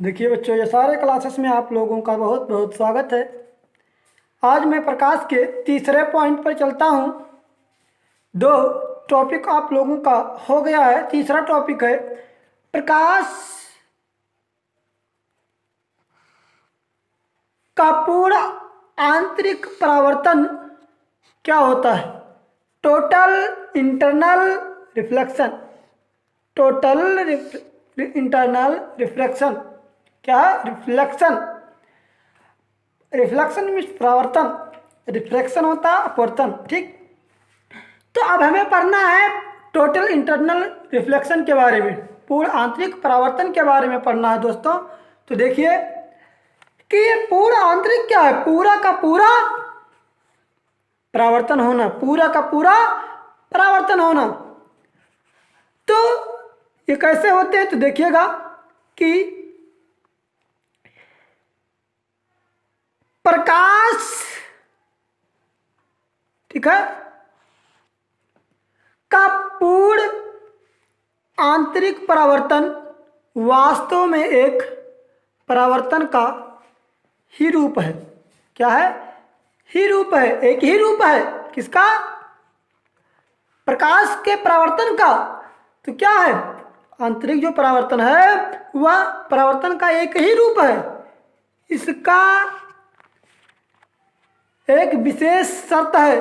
देखिए बच्चों, ये सारे क्लासेस में आप लोगों का बहुत बहुत स्वागत है। आज मैं प्रकाश के तीसरे पॉइंट पर चलता हूँ। दो टॉपिक आप लोगों का हो गया है, तीसरा टॉपिक है प्रकाश का पूर्ण आंतरिक परावर्तन क्या होता है। Total internal reflection. Total internal reflection क्या है? रिफ्लेक्शन। रिफ्लेक्शन मीन्स परावर्तन, रिफ्लेक्शन होता है अपवर्तन। ठीक, तो अब हमें पढ़ना है टोटल इंटरनल रिफ्लेक्शन के बारे में, पूर्ण आंतरिक परावर्तन के बारे में पढ़ना है दोस्तों। तो देखिए कि ये पूर्ण आंतरिक क्या है? पूरा का पूरा परावर्तन होना, पूरा का पूरा परावर्तन होना। तो ये कैसे होते हैं? तो देखिएगा कि प्रकाश, ठीक है, का पूर्ण आंतरिक परावर्तन वास्तव में एक परावर्तन का ही रूप है। क्या है? ही रूप है, एक ही रूप है। किसका? प्रकाश के परावर्तन का। तो क्या है? आंतरिक जो परावर्तन है वह परावर्तन का एक ही रूप है। इसका एक विशेष शर्त है।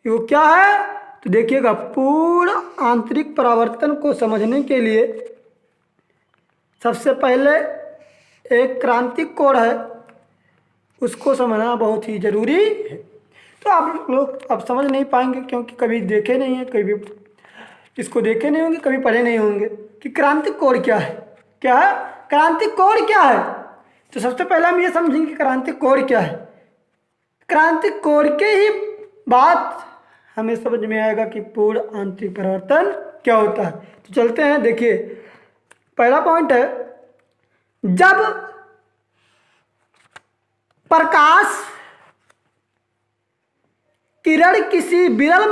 वो क्या है? तो देखिएगा, पूर्ण आंतरिक परावर्तन को समझने के लिए सबसे पहले एक क्रांतिक कोण है, उसको समझना बहुत ही जरूरी है। तो आप लोग अब समझ नहीं पाएंगे क्योंकि कभी देखे नहीं है, कभी इसको देखे नहीं होंगे, कभी पढ़े नहीं होंगे कि क्रांतिक कोण क्या है। क्या है क्रांतिक कोण? क्या है? तो सबसे पहले हम ये समझेंगे कि क्रांतिक कोण क्या है। क्रांतिक कोण के ही बात हमें समझ में आएगा कि पूर्ण आंतरिक परावर्तन क्या होता है। तो चलते हैं। देखिए, पहला पॉइंट है, जब प्रकाश किरण किसी विरल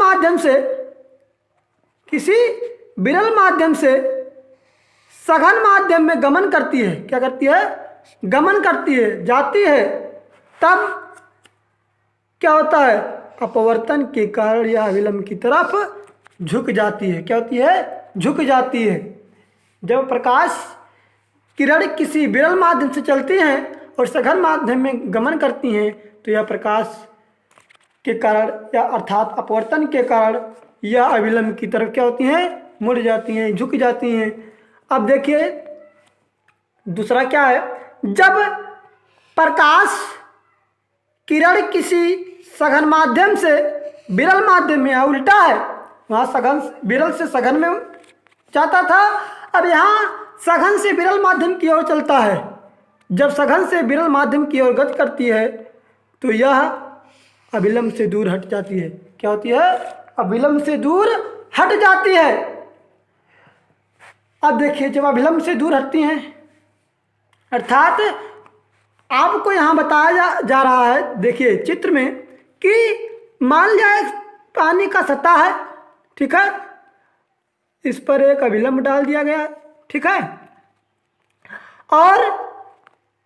माध्यम से सघन माध्यम में गमन करती है। क्या करती है? गमन करती है, जाती है। तब क्या होता है? अपवर्तन के कारण यह अविलंब की तरफ झुक जाती है। क्या होती है? झुक जाती है। जब प्रकाश किरण किसी विरल माध्यम से चलती हैं और सघन माध्यम में गमन करती हैं तो यह प्रकाश के कारण या अर्थात अपवर्तन के कारण यह अविलंब की तरफ क्या होती हैं? मुड़ जाती हैं, झुक जाती हैं। अब देखिए दूसरा क्या है, जब प्रकाश किरण किसी सघन माध्यम से विरल माध्यम में, उल्टा है, वहाँ सघन विरल से सघन में जाता था, अब यहाँ सघन से विरल माध्यम की ओर चलता है। जब सघन से विरल माध्यम की ओर गति करती है तो यह अविलंब से दूर हट जाती है। क्या होती है? अविलंब से दूर हट जाती है। अब देखिए, जब अविलंब से दूर हटती हैं अर्थात आपको यहाँ बताया जा रहा है, देखिए चित्र में, कि मान जाए पानी का सतह है, ठीक है, इस पर एक अविलंब डाल दिया गया है, ठीक है, और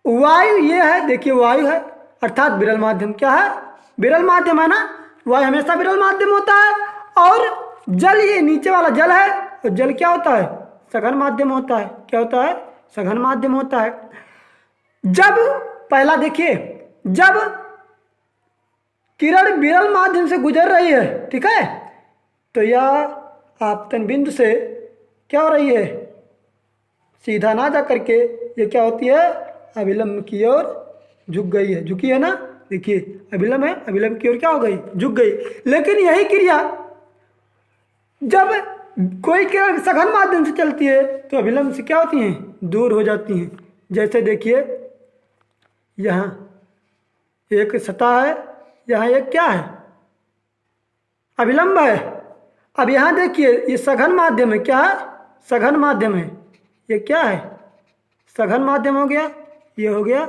वायु ये है, देखिए वायु है अर्थात विरल माध्यम। क्या है? विरल माध्यम है ना, वायु हमेशा विरल माध्यम होता है। और जल, ये नीचे वाला जल है, और जल क्या होता है? सघन माध्यम होता है। क्या होता है? सघन माध्यम होता है। जब पहला देखिए, जब किरण विरल माध्यम से गुजर रही है, ठीक है, तो यह आपतन बिंदु से क्या हो रही है? सीधा ना जा करके ये क्या होती है? अविलंब की ओर झुक गई है। झुकी है ना, देखिए अविलंब है, अविलंब की ओर क्या हो गई? झुक गई। लेकिन यही क्रिया जब कोई किरण सघन माध्यम से चलती है तो अविलंब से क्या होती हैं? दूर हो जाती हैं। जैसे देखिए यहाँ एक सतह है, यहाँ एक क्या है? अविलंब है। अब यहाँ देखिए ये सघन माध्यम है। क्या है? सघन माध्यम है। ये क्या है? सघन माध्यम हो गया, ये हो गया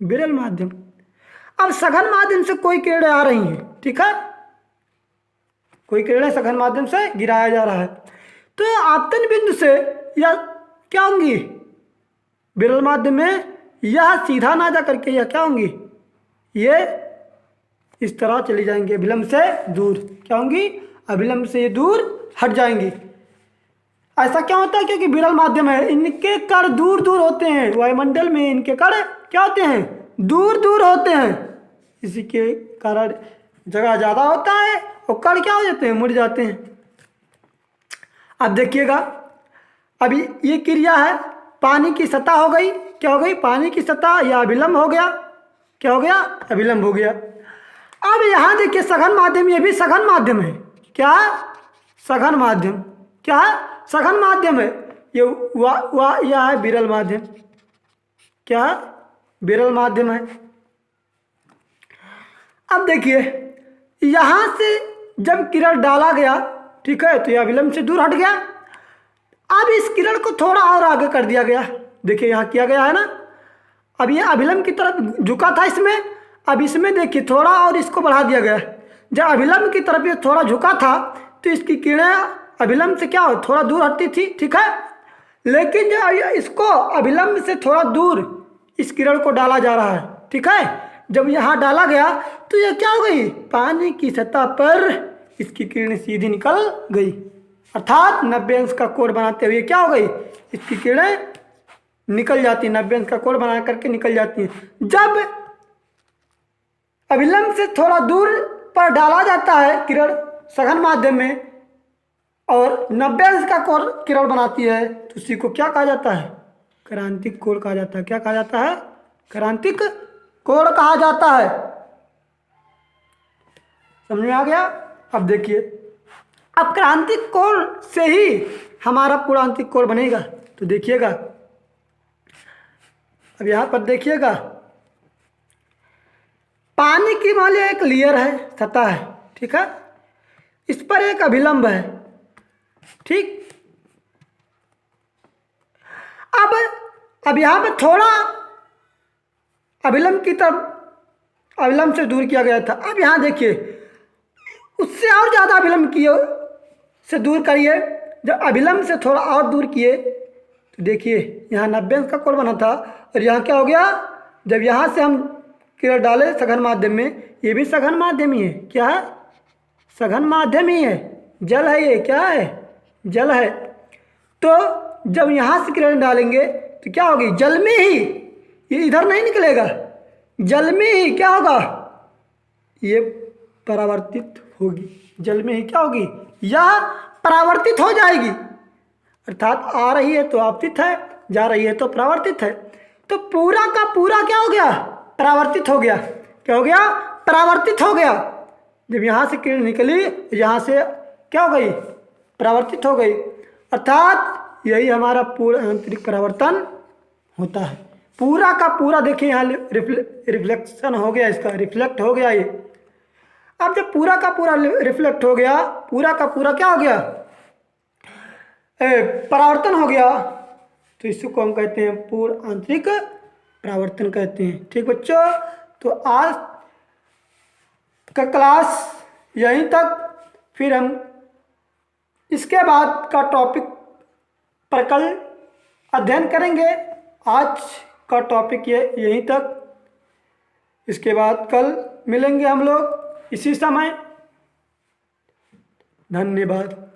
विरल माध्यम। अब सघन माध्यम से कोई किरणें आ रही हैं, ठीक है, कोई किरणें सघन माध्यम से गिराया जा रहा है, तो आपतन बिंदु से या क्या होंगी? विरल माध्यम में यह सीधा ना जा करके यह क्या होंगी, ये इस तरह चली जाएंगी, अभिलंब से दूर क्या होंगी, अभिलंब से ये दूर हट जाएंगी। ऐसा क्या होता है, क्योंकि विरल माध्यम है, इनके कण दूर दूर होते हैं, वायुमंडल में इनके कण क्या होते हैं, दूर दूर होते हैं, इसी के कारण जगह ज़्यादा होता है और कण क्या हो जाते हैं, मुड़ जाते हैं। अब देखिएगा, अभी ये क्रिया है, पानी की सतह हो गई, क्या हो गई, पानी की सतह, या अभिलंब हो गया, क्या हो गया, अभिलंब हो गया। अब यहाँ देखिए सघन माध्यम, ये भी सघन माध्यम है, क्या, सघन माध्यम, क्या है, सघन माध्यम है। ये यह है विरल माध्यम, क्या है, विरल माध्यम है। अब देखिए यहाँ से जब किरण डाला गया, ठीक है, तो यह अभिलंब से दूर हट गया। अब इस किरण को थोड़ा और आगे कर दिया गया, देखिए यहाँ किया गया है ना, अब ये अभिलंब की तरफ झुका था इसमें, अब इसमें देखिए थोड़ा और इसको बढ़ा दिया गया। जब अभिलंब की तरफ ये थोड़ा झुका था तो इसकी किरणें अभिलंब से क्या हो, थोड़ा दूर हटती थी, ठीक है, लेकिन जब इसको अभिलंब से थोड़ा दूर इस किरण को डाला जा रहा है, ठीक है, जब यहाँ डाला गया तो ये क्या हो गई, पानी की सतह पर इसकी किरणें सीधी निकल गई, अर्थात 90 अंश का कोण बनाते हुए क्या हो गई, इसकी किरणें निकल जाती है, 90 अंश का कोण बना करके निकल जाती है। जब अभिलंब से थोड़ा दूर पर डाला जाता है किरण सघन माध्यम में और 90 अंश का कोण किरण बनाती है, तो उसी को क्या कहा जाता है, क्रांतिक कोण कहा जाता है। क्या कहा जाता है, क्रांतिक कोण कहा जाता है। समझ में आ गया। अब देखिए, अब क्रांतिक कोण से ही हमारा पूर्णांतिक कोण बनेगा, तो देखिएगा, अब यहाँ पर देखिएगा, पानी की मान लीजिए एक लेयर है, सतह है, ठीक है, इस पर एक अभिलंब है, ठीक। अब यहाँ पर थोड़ा अभिलंब की तरफ, अभिलंब से दूर किया गया था। अब यहाँ देखिए उससे और ज़्यादा अभिलंब किए से दूर करिए, जब अभिलंब से थोड़ा और दूर किए तो देखिए यहाँ 90 अंश का कोण बना था और यहाँ क्या हो गया, जब यहाँ से हम किरण डाले सघन माध्यम में, ये भी सघन माध्यम ही है, क्या है, सघन माध्यम ही है, जल है, ये क्या है, जल है। तो जब यहाँ से किरण डालेंगे तो क्या होगी, जल में ही, ये इधर नहीं निकलेगा, जल में ही क्या होगा, ये परावर्तित होगी, जल में ही क्या होगी, यह परावर्तित हो जाएगी, अर्थात आ रही है तो आपतित है, जा रही है तो परावर्तित है। तो पूरा का पूरा क्या हो गया, परावर्तित हो गया, क्या हो गया, परावर्तित हो गया। जब यहाँ से किरण निकली, यहाँ से क्या हो गई, परावर्तित हो गई, अर्थात यही हमारा पूरा आंतरिक परावर्तन होता है। पूरा का पूरा देखिए यहाँ रिफ्लेक्शन हो गया, इसका रिफ्लेक्ट हो गया ये। अब जब पूरा का पूरा रिफ्लेक्ट हो गया, पूरा का पूरा क्या हो गया, परावर्तन हो गया, तो इसको हम कहते हैं पूर्ण आंतरिक परावर्तन कहते हैं। ठीक बच्चों, तो आज का क्लास यहीं तक, फिर हम इसके बाद का टॉपिक पर कल अध्ययन करेंगे। आज का टॉपिक ये यहीं तक, इसके बाद कल मिलेंगे हम लोग इसी समय। धन्यवाद।